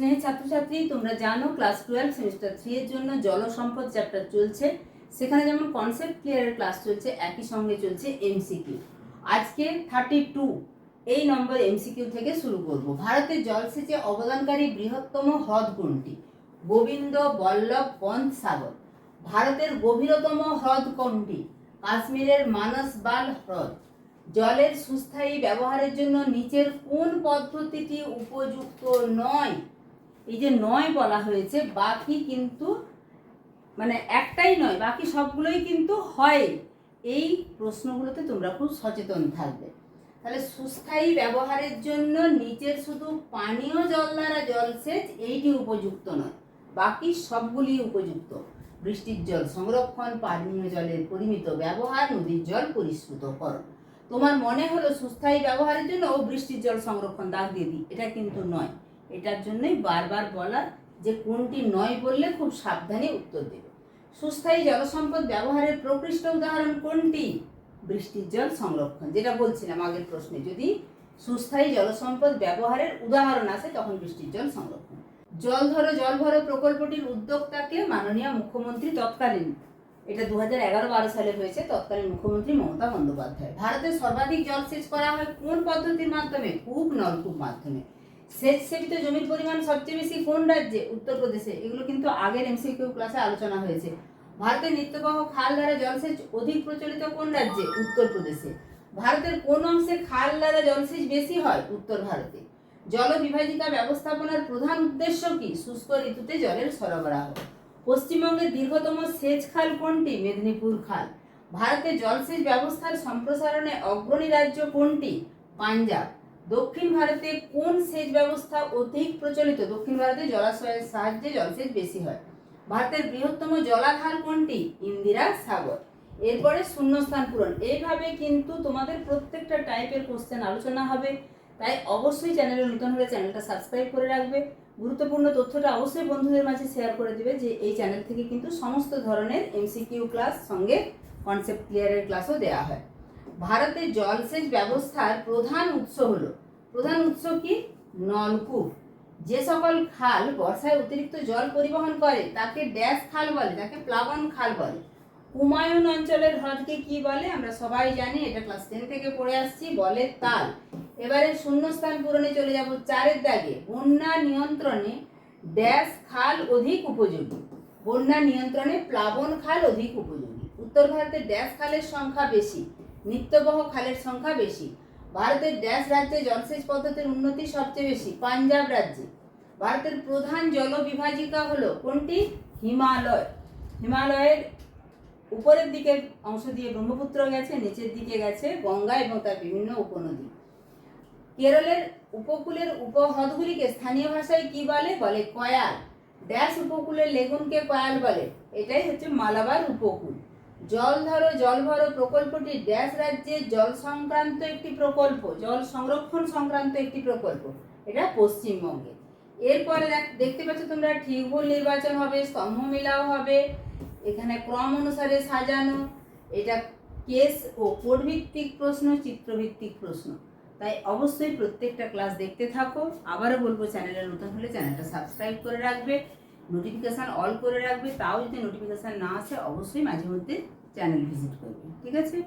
স্নেহের ছাত্রছাত্রী, তোমরা জানো ক্লাস 12 সেমিস্টার 3 এর জন্য জল সম্পদ চ্যাপ্টার চলছে। সেখানে যেমন কনসেপ্ট ক্লিয়ারের ক্লাস চলছে, একই সঙ্গে চলছে এমসিকিউ। আজকে 32 এই নম্বর এমসিকিউ থেকে শুরু করব। ভারতের জলসেচে অবদানকারী বৃহত্তম হ্রদ কোনটি? গোবিন্দ বল্লভ পন্ত সাগর। ভারতের গভীরতম হ্রদ কোনটি? কাশ্মীরের মানসবাল হ্রদ। জলের সুস্থায়ী ব্যবহারের জন্য নিচের কোন পদ্ধতিটি উপযুক্ত নয়? এই যে নয় বলা হয়েছে, বাকি কিন্তু মানে একটাই নয়, বাকি সবগুলোই কিন্তু হয়। এই প্রশ্নগুলোতে তোমরা খুব সচেতন থাকবে। তাহলে সুস্থায়ী ব্যবহারের জন্য নিচের শুধু পানীয় জল দ্বারা জলসেচ এইটি উপযুক্ত নয়, বাকি সবগুলি উপযুক্ত। বৃষ্টির জল সংরক্ষণ, পানীয় জলের পরিমিত ব্যবহার, নদীর জল পরিশ্রুতকরণ। তোমার মনে হলো সুস্থায়ী ব্যবহারের জন্য ও বৃষ্টির জল সংরক্ষণ দাগ দিয়ে দিই, এটা কিন্তু নয়। এটার জন্যই বারবার বলা যে কোনটি নয় বললে খুব সাবধানে উত্তর দেবে। সুস্থায়ী জলসম্পদ ব্যবহারের প্রকৃষ্ট উদাহরণ কোনটি? বৃষ্টির জল সংরক্ষণ, যেটা বলছিলাম আগের প্রশ্নে, যদি সুস্থায়ী জলসম্পদ ব্যবহারের উদাহরণ আসে তখন বৃষ্টির জল সংরক্ষণ। জল ধরো জল ভরো প্রকল্পটির উদ্যোক্তাকে মাননীয় মুখ্যমন্ত্রী তৎকালীন, এটা 2011-12 সালে হয়েছে, তৎকালীন মুখ্যমন্ত্রী মমতা বন্দ্যোপাধ্যায়। ভারতের সর্বাধিক জলসেচ করা হয় কোন পদ্ধতির মাধ্যমে? কূপ, নলকূপ মাধ্যমে। সেচ সেবিত জমির পরিমাণ সবচেয়ে বেশি কোন রাজ্যে? উত্তরপ্রদেশে। এগুলো কিন্তু আগের এমসিকিউ ক্লাসে আলোচনা হয়েছে। ভারতের নিত্যবহ খাল দ্বারা জলসেচ অধিক প্রচলিত কোন রাজ্যে? উত্তরপ্রদেশে। ভারতের কোন অংশে খাল দ্বারা জলসেচ বেশি হয়? উত্তর ভারতে। জল বিভাজিকা ব্যবস্থাপনার প্রধান উদ্দেশ্য কি? শুষ্ক ঋতুতে জলের সরবরাহ। পশ্চিমবঙ্গের দীর্ঘতম সেচ খাল কোনটি? মেদিনীপুর খাল। ভারতের জলসেচ ব্যবস্থার সম্প্রসারণে অগ্রণী রাজ্য কোনটি? পাঞ্জাব। দক্ষিণ ভারতে কোন সেচ ব্যবস্থা অধিক প্রচলিত? দক্ষিণ ভারতে জলাশয়ের সাহায্যে জলসেচ বেশি হয়। ভারতের বৃহত্তম জলাধার কোনটি? ইন্দিরা সাগর। এরপরে শূন্যস্থান পূরণ। এইভাবে কিন্তু তোমাদের প্রত্যেকটা টাইপের কোশ্চেন আলোচনা হবে, তাই অবশ্যই চ্যানেলে নতুন হলে চ্যানেলটা সাবস্ক্রাইব করে রাখবে। গুরুত্বপূর্ণ তথ্যটা অবশ্যই বন্ধুদের মাঝে শেয়ার করে দিবে যে এই চ্যানেল থেকে কিন্তু সমস্ত ধরনের এমসিকিউ ক্লাস সঙ্গে কনসেপ্ট ক্লিয়ারের ক্লাসও দেওয়া হয়। ভারতের জলসেচ ব্যবস্থার প্রধান উৎস হলো, প্রধান উৎস কি? নলকূপ। যে সকল খাল বর্ষায় অতিরিক্ত জল পরিবহন করে তাকে ড্যাশ খাল বলে, তাকে প্লাবন খাল বলে। কুমায়ুন অঞ্চলের হ্রদকে কি বলে? আমরা সবাই জানি, এটা ক্লাস 10 থেকে পড়ে আসছি, বলে তাল। এবারে শূন্যস্থান পূরণে চলে যাব 4-এর দাগে। বন্যা নিয়ন্ত্রণে ড্যাশ খাল অধিক উপযোগী? বন্যা নিয়ন্ত্রণে প্লাবন খাল অধিক উপযোগী। উত্তর ভারতে ড্যাশ খালের সংখ্যা বেশি? নিত্যবহ খালের সংখ্যা বেশি। ভারতের ড্যাশ রাজ্যে জলসেচ পদ্ধতির উন্নতি সবচেয়ে বেশি? পাঞ্জাব রাজ্যে। ভারতের প্রধান জল বিভাজিকা হলো কোনটি? হিমালয়। হিমালয়ের উপরের দিকের অংশ দিয়ে ব্রহ্মপুত্র গেছে, নিচের দিকে গেছে গঙ্গা এবং তার বিভিন্ন উপনদী। কেরলের উপকূলের উপহ্রদগুলিকে স্থানীয় ভাষায় কি বলে? বলে কয়াল। ড্যাশ উপকূলের লেগুনকে কয়াল বলে? এটাই হচ্ছে মালাবার উপকূল। জল ধরো জল ভরো প্রকল্পটি ড্যাশ রাজ্যের জল সংক্রান্ত একটি প্রকল্প, জল সংরক্ষণ সংক্রান্ত একটি প্রকল্প। এটা পশ্চিমবঙ্গে। এরপরে দেখতে পাচ্ছ তোমরা ঠিক ভুল নির্বাচন হবে, স্তম্ভ মিলাও হবে, এখানে ক্রম অনুসারে সাজানো। এটা কেস ও কোড ভিত্তিক প্রশ্ন, চিত্রভিত্তিক প্রশ্ন। তাই অবশ্যই প্রত্যেকটা ক্লাস দেখতে থাকো। আবারও বলবো, চ্যানেলে নতুন হলে চ্যানেলটা সাবস্ক্রাইব করে রাখবে, নোটিফিকেশান অল করে রাখবে। তাও যদি নোটিফিকেশান না আসে অবশ্যই মাঝে মধ্যে চ্যানেল ভিজিট করবে, ঠিক আছে?